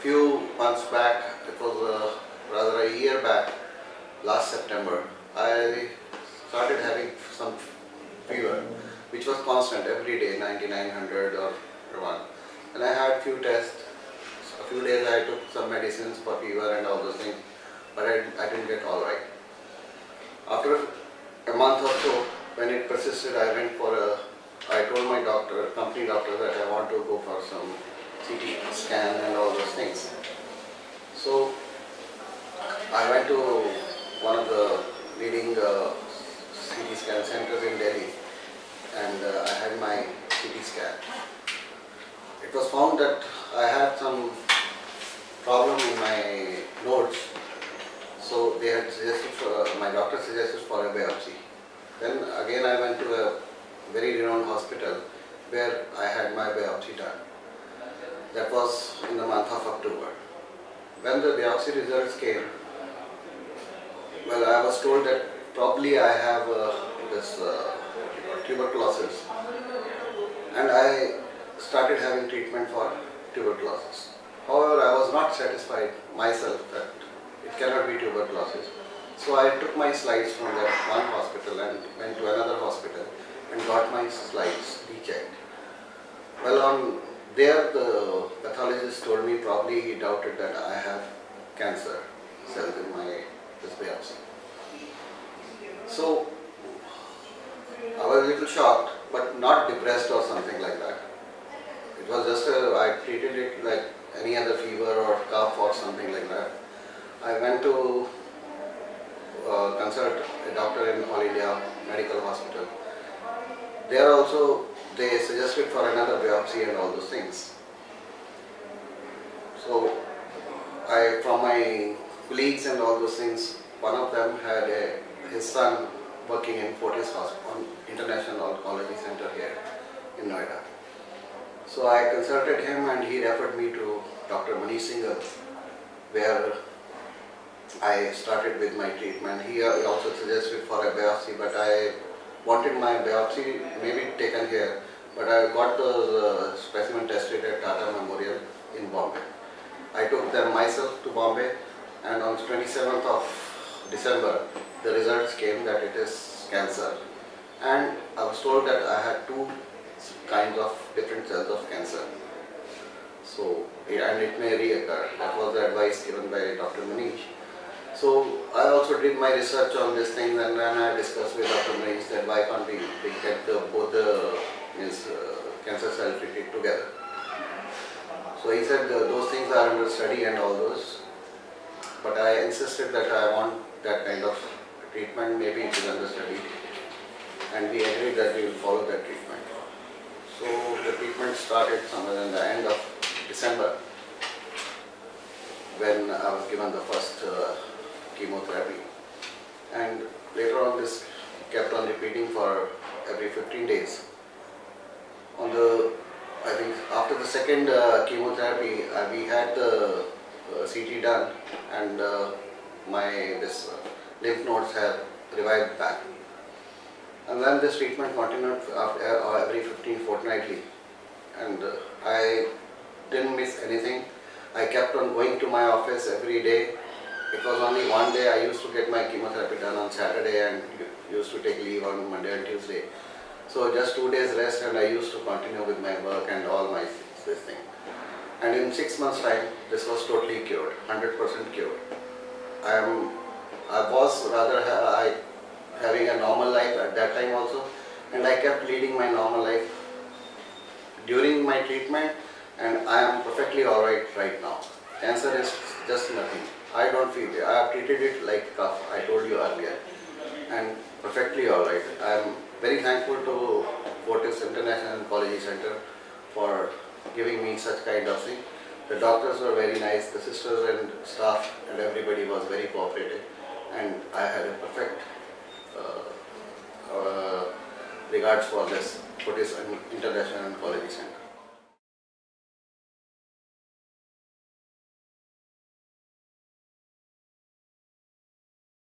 few months back, it was rather a year back, last September, I started having some fever, which was constant every day, 9900 or 1. And I had few tests. A few days I took some medicines for fever and all those things, but I didn't get all right. After a month or so, when it persisted, I told my doctor, company doctor, that I want to go for some CT scan and all those things. So I went to one of the leading CT scan centers in Delhi, and I had my CT scan. It was found that I had some problem in my nodes, so they had suggested my doctor suggested for a biopsy. Then again I went to a very renowned hospital where I had my biopsy done. That was in the month of October. When the biopsy results came, well, I was told that probably I have this tuberculosis, and I started having treatment for tuberculosis. However, I was not satisfied myself that it cannot be tuberculosis. So I took my slides from that one hospital and went to another hospital and got my slides rechecked. Well, on there the pathologist told me probably he doubted that I have cancer cells in this biopsy. So I was a little shocked, but not depressed or something like that. It was just I treated it like any other fever or cough or something like that. I went to consult a doctor in All India Medical Hospital. There also they suggested for another biopsy and all those things. So from my colleagues and all those things, one of them had his son working in Fortis Hospital, International Oncology Centre here in Noida. So I consulted him and he referred me to Dr. Manish Singhal, where I started with my treatment. He also suggested for a biopsy, but I wanted my biopsy maybe taken here, but I got those specimen tested at Tata Memorial in Bombay. I took them myself to Bombay, and on 27th of December, the results came that it is cancer. And I was told that I had 2 kinds of different cells of cancer. So, and it may reoccur. That was the advice given by Dr. Manish. So I also did my research on this thing, and then I discussed with Dr. Manish that why can't we get both the cancer cells treated together. So he said those things are under study and all those, but I insisted that I want that kind of treatment, maybe it is under study, and we agreed that we will follow that treatment. So the treatment started somewhere in the end of December, when I was given the first chemotherapy, and later on this kept on repeating for every 15 days. I think after the second chemotherapy, we had the CT done, and this lymph nodes have revived back. And then this treatment continued every 15 fortnightly, and I didn't miss anything. I kept on going to my office every day. It was only one day I used to get my chemotherapy done on Saturday and used to take leave on Monday and Tuesday. So just 2 days rest, and I used to continue with my work and all this thing. And in 6 months' time, this was totally cured, 100% cured. I was rather having a normal life at that time also, and I kept leading my normal life during my treatment, and I am perfectly alright right now. Cancer is just nothing. I don't feel it. I have treated it like cough, I told you earlier, and perfectly alright. I am very thankful to Fortis International Oncology Centre for giving me such kind of thing. The doctors were very nice, the sisters and staff and everybody was very cooperative, and I had a perfect regards for this Fortis International Oncology Centre.